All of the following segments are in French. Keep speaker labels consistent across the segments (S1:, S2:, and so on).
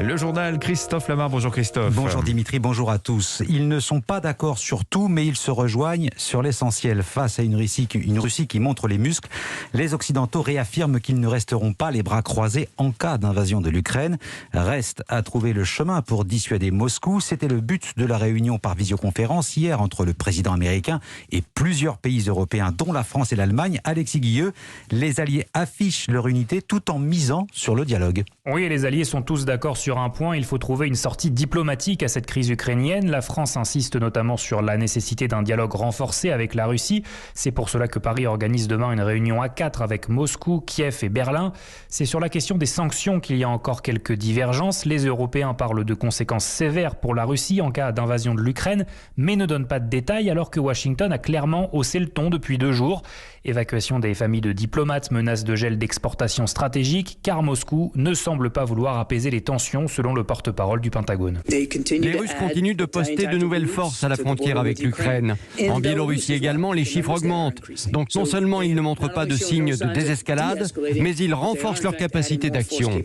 S1: Le journal Christophe Lamar. Bonjour Christophe.
S2: Bonjour Dimitri, bonjour à tous. Ils ne sont pas d'accord sur tout, mais ils se rejoignent sur l'essentiel. Face à une Russie qui montre les muscles, les Occidentaux réaffirment qu'ils ne resteront pas les bras croisés en cas d'invasion de l'Ukraine. Reste à trouver le chemin pour dissuader Moscou. C'était le but de la réunion par visioconférence hier entre le président américain et plusieurs pays européens, dont la France et l'Allemagne. Alexis Guilleux, les alliés affichent leur unité tout en misant sur le dialogue.
S3: Oui, les alliés sont tous d'accord sur un point, il faut trouver une sortie diplomatique à cette crise ukrainienne. La France insiste notamment sur la nécessité d'un dialogue renforcé avec la Russie. C'est pour cela que Paris organise demain une réunion à 4 avec Moscou, Kiev et Berlin. C'est sur la question des sanctions qu'il y a encore quelques divergences. Les Européens parlent de conséquences sévères pour la Russie en cas d'invasion de l'Ukraine, mais ne donnent pas de détails alors que Washington a clairement haussé le ton depuis 2 jours. Évacuation des familles de diplomates, menace de gel d'exportation stratégique, car Moscou ne semble pas vouloir apaiser les tensions selon le porte-parole du Pentagone.
S4: Les Russes continuent de poster de nouvelles forces à la frontière avec l'Ukraine. En Biélorussie également, les chiffres augmentent. Donc non seulement ils ne montrent pas de signes de désescalade, mais ils renforcent leur capacité d'action.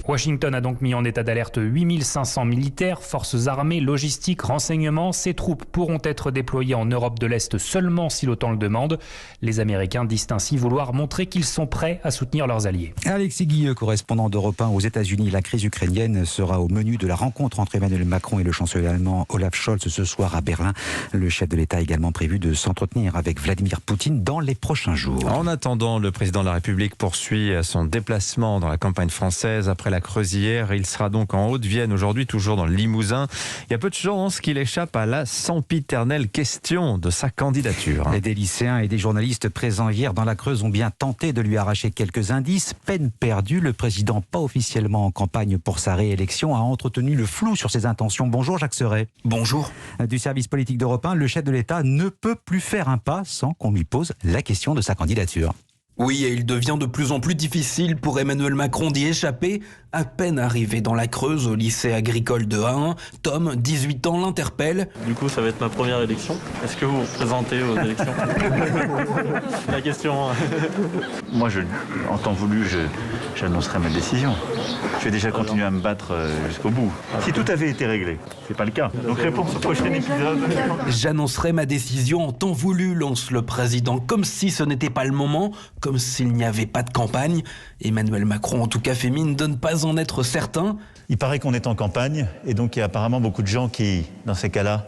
S3: Washington a donc mis en état d'alerte 8500 militaires, forces armées, logistiques, renseignements. Ces troupes pourront être déployées en Europe de l'Est seulement si l'OTAN le demande. Les Américains disent ainsi vouloir montrer qu'ils sont prêts à soutenir leurs alliés.
S2: Alexis Guilleux, correspondant d'Europe 1 aux États-Unis. La crise ukrainienne sera au menu de la rencontre entre Emmanuel Macron et le chancelier allemand Olaf Scholz ce soir à Berlin. Le chef de l'État a également prévu de s'entretenir avec Vladimir Poutine dans les prochains jours.
S1: En attendant, le président de la République poursuit son déplacement dans la campagne française. Après la creuse hier, il sera donc en Haute-Vienne aujourd'hui, toujours dans le Limousin. Il y a peu de chances qu'il échappe à la sempiternelle question de sa candidature.
S2: Des lycéens et des journalistes présents hier dans la Creuse ont bien tenté de lui arracher quelques indices. Peine perdue, le président, pas officiellement en campagne pour sa réélection, a entretenu le flou sur ses intentions. Bonjour Jacques Serret.
S5: Bonjour.
S2: Du service politique d'Europe 1, le chef de l'État ne peut plus faire un pas sans qu'on lui pose la question de sa candidature.
S5: Oui, et il devient de plus en plus difficile pour Emmanuel Macron d'y échapper. À peine arrivé dans la Creuse, au lycée agricole de Ahun, Tom, 18 ans, l'interpelle.
S6: Du coup, ça va être ma première élection. Est-ce que vous vous présentez aux élections? La question.
S7: Moi, en temps voulu, j'annoncerai ma décision. Je vais déjà continuer à me battre jusqu'au bout. Si tout avait été réglé, c'est pas le cas. Donc réponse au prochain épisode.
S5: J'annoncerai ma décision en temps voulu, lance le président, comme si ce n'était pas le moment, comme s'il n'y avait pas de campagne. Emmanuel Macron, en tout cas, fait mine de ne pas en être certain.
S7: Il paraît qu'on est en campagne, et donc il y a apparemment beaucoup de gens qui, dans ces cas-là,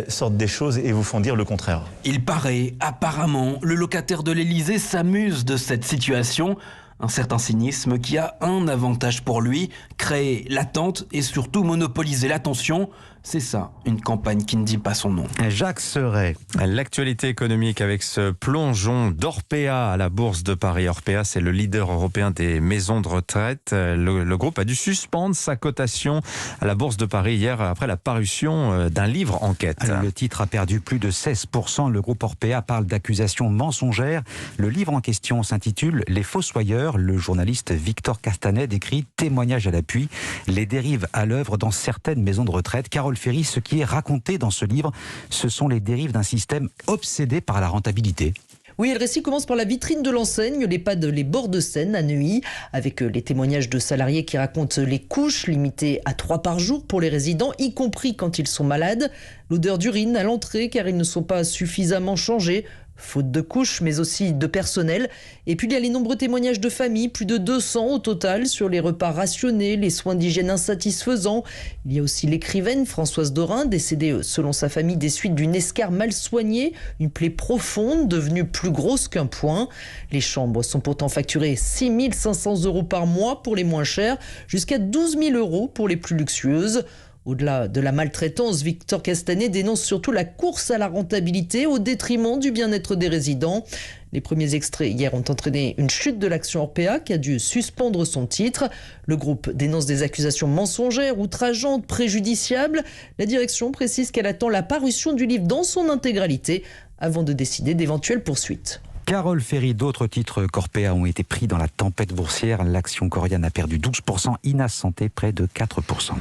S7: sortent des choses et vous font dire le contraire.
S5: Il paraît, apparemment, le locataire de l'Élysée s'amuse de cette situation. Un certain cynisme qui a un avantage pour lui, créer l'attente et surtout monopoliser l'attention. C'est ça, une campagne qui ne dit pas son nom.
S2: Jacques Serret.
S1: L'actualité économique avec ce plongeon d'Orpea à la Bourse de Paris. Orpea, c'est le leader européen des maisons de retraite. Le groupe a dû suspendre sa cotation à la Bourse de Paris hier après la parution d'un livre enquête.
S2: Le titre a perdu plus de 16%. Le groupe Orpea parle d'accusations mensongères. Le livre en question s'intitule « Les Fossoyeurs ». Le journaliste Victor Castanet décrit, témoignage à l'appui, les dérives à l'œuvre dans certaines maisons de retraite. Carole Ferry, ce qui est raconté dans ce livre, ce sont les dérives d'un système obsédé par la rentabilité.
S8: Oui, le récit commence par la vitrine de l'enseigne, l'EHPAD Les Bords de Seine à Neuilly, avec les témoignages de salariés qui racontent les couches limitées à 3 par jour pour les résidents, y compris quand ils sont malades. L'odeur d'urine à l'entrée car ils ne sont pas suffisamment changés. Faute de couches, mais aussi de personnel. Et puis il y a les nombreux témoignages de familles, plus de 200 au total, sur les repas rationnés, les soins d'hygiène insatisfaisants. Il y a aussi l'écrivaine Françoise Dorin, décédée selon sa famille des suites d'une escarre mal soignée, une plaie profonde devenue plus grosse qu'un poing. Les chambres sont pourtant facturées 6 500 € par mois pour les moins chères, jusqu'à 12 000 € pour les plus luxueuses. Au-delà de la maltraitance, Victor Castanet dénonce surtout la course à la rentabilité au détriment du bien-être des résidents. Les premiers extraits hier ont entraîné une chute de l'action Orpea qui a dû suspendre son titre. Le groupe dénonce des accusations mensongères, outrageantes, préjudiciables. La direction précise qu'elle attend la parution du livre dans son intégralité avant de décider d'éventuelles poursuites.
S2: Carole Ferry, d'autres titres Orpea ont été pris dans la tempête boursière. L'action coréenne a perdu 12%, Ina Santé près de 4%.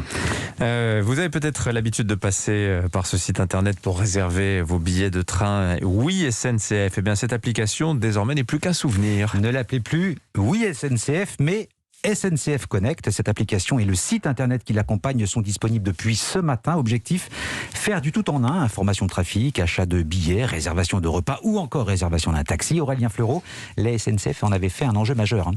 S1: Vous avez peut-être l'habitude de passer par ce site internet pour réserver vos billets de train. Oui SNCF, eh bien cette application désormais n'est plus qu'un souvenir.
S2: Ne l'appelez plus Oui SNCF, mais SNCF Connect. Cette application et le site internet qui l'accompagne sont disponibles depuis ce matin. Objectif, faire du tout en un, information de trafic, achat de billets, réservation de repas ou encore réservation d'un taxi. Aurélien Fleureau, la SNCF en avait fait un enjeu majeur.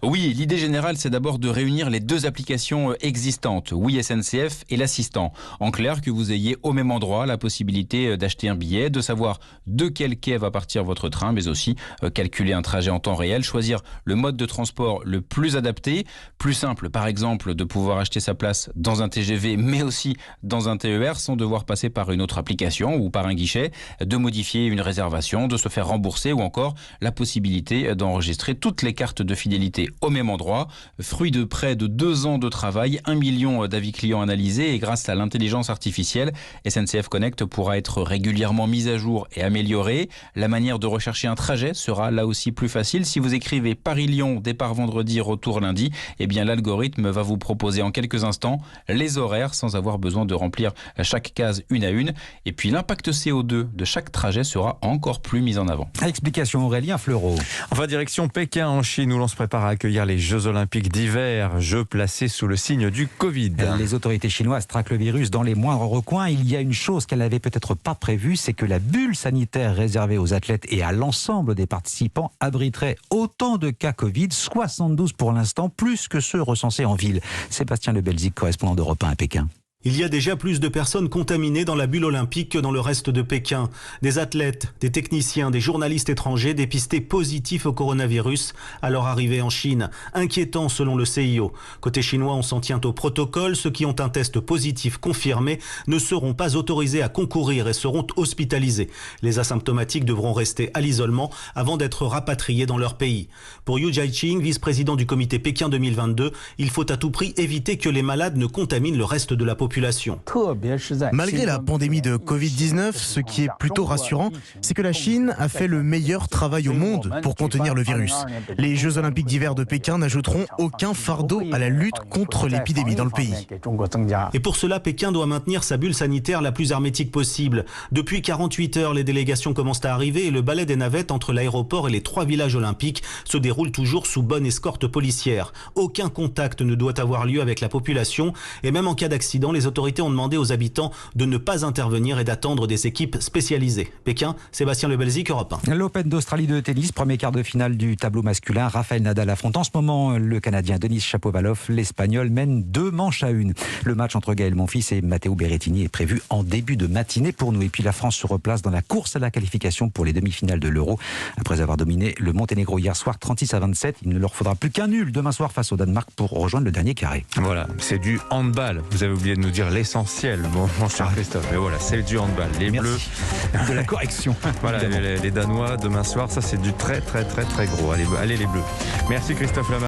S9: Oui, l'idée générale, c'est d'abord de réunir les deux applications existantes, Oui SNCF et l'assistant. En clair, que vous ayez au même endroit la possibilité d'acheter un billet, de savoir de quel quai va partir votre train, mais aussi calculer un trajet en temps réel, choisir le mode de transport le plus adapté, plus simple par exemple de pouvoir acheter sa place dans un TGV, mais aussi dans un TER sans devoir passer par une autre application ou par un guichet, de modifier une réservation, de se faire rembourser ou encore la possibilité d'enregistrer toutes les cartes de fidélité au même endroit. Fruit de près de 2 ans de travail, 1 million d'avis clients analysés et grâce à l'intelligence artificielle, SNCF Connect pourra être régulièrement mise à jour et améliorée. La manière de rechercher un trajet sera là aussi plus facile. Si vous écrivez Paris-Lyon, départ vendredi, retour lundi, eh bien l'algorithme va vous proposer en quelques instants les horaires sans avoir besoin de remplir chaque case une à une. Et puis l'impact CO2 de chaque trajet sera encore plus mis en avant.
S2: Explication Aurélien Fleureau.
S1: Enfin, direction Pékin en Chine où l'on se prépare à accueillir les Jeux Olympiques d'hiver, Jeux placés sous le signe du Covid.
S2: Les autorités chinoises traquent le virus dans les moindres recoins. Il y a une chose qu'elles n'avaient peut-être pas prévue, c'est que la bulle sanitaire réservée aux athlètes et à l'ensemble des participants abriterait autant de cas Covid, 72 pour l'instant, plus que ceux recensés en ville. Sébastien Le Belzic, correspondant d'Europe 1 à Pékin.
S10: Il y a déjà plus de personnes contaminées dans la bulle olympique que dans le reste de Pékin. Des athlètes, des techniciens, des journalistes étrangers dépistés positifs au coronavirus à leur arrivée en Chine. Inquiétant selon le CIO. Côté chinois, on s'en tient au protocole. Ceux qui ont un test positif confirmé ne seront pas autorisés à concourir et seront hospitalisés. Les asymptomatiques devront rester à l'isolement avant d'être rapatriés dans leur pays. Pour Yu Jiaqing, vice-président du comité Pékin 2022, il faut à tout prix éviter que les malades ne contaminent le reste de la population.
S11: Malgré la pandémie de Covid-19, ce qui est plutôt rassurant, c'est que la Chine a fait le meilleur travail au monde pour contenir le virus. Les Jeux Olympiques d'hiver de Pékin n'ajouteront aucun fardeau à la lutte contre l'épidémie dans le pays.
S10: Et pour cela, Pékin doit maintenir sa bulle sanitaire la plus hermétique possible. Depuis 48 heures, les délégations commencent à arriver et le balai des navettes entre l'aéroport et les 3 villages olympiques se déroule toujours sous bonne escorte policière. Aucun contact ne doit avoir lieu avec la population et même en cas d'accident, les autorités ont demandé aux habitants de ne pas intervenir et d'attendre des équipes spécialisées. Pékin, Sébastien Le Belzic, Europe 1.
S2: L'Open d'Australie de tennis, premier quart de finale du tableau masculin. Raphaël Nadal affronte en ce moment le Canadien Denis Shapovalov. L'Espagnol mène 2-1. Le match entre Gaël Monfils et Matteo Berrettini est prévu en début de matinée pour nous. Et puis la France se replace dans la course à la qualification pour les demi-finales de l'Euro. Après avoir dominé le Monténégro hier soir 36-27, il ne leur faudra plus qu'un nul demain soir face au Danemark pour rejoindre le dernier carré.
S1: Voilà, c'est du handball. Vous avez oublié de nous dire l'essentiel, mon cher Christophe. Mais voilà, c'est du handball. Les
S2: Merci
S1: Bleus.
S2: de la correction.
S1: Voilà, les Danois demain soir, ça c'est du très très très très gros. Allez les Bleus. Merci Christophe Lamar.